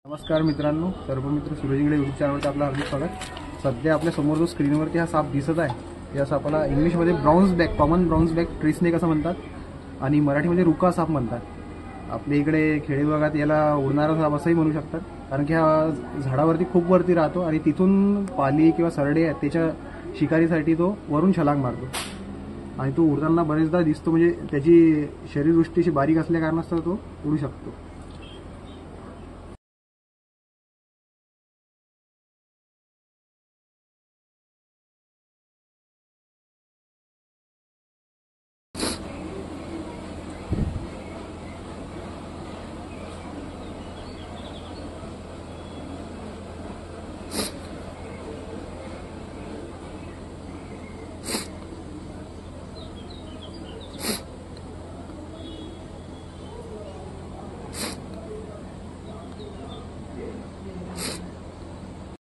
नमस्कार मित्रांनो, सर्व मित्र सूरज इंगळे यूट्यूब चॅनलवरती आपलं हार्दिक स्वागत। सध्या आपल्या समोर जो स्क्रीनवरती हा साप दिसत आहे या सापाला इंग्लिशमध्ये bronze back, common bronze back tree snake असं म्हणतात आणि मराठीमध्ये रुका साप म्हणतात। आपल्या इकडे खेडे भागात याला उडणारा साप असंही म्हणू शकतात, कारण की हा झाडावरती खूप वरती राहतो आणि तिथून पाली किंवा सरडे त्याच्या शिकारीसाठी तो वरून छलांग मारतो आणि तो उडताना बरेचदा दिसतो, म्हणजे त्याची शरीरदृष्टीची बारीक असल्या कारणास्तव तो उडू शकतो।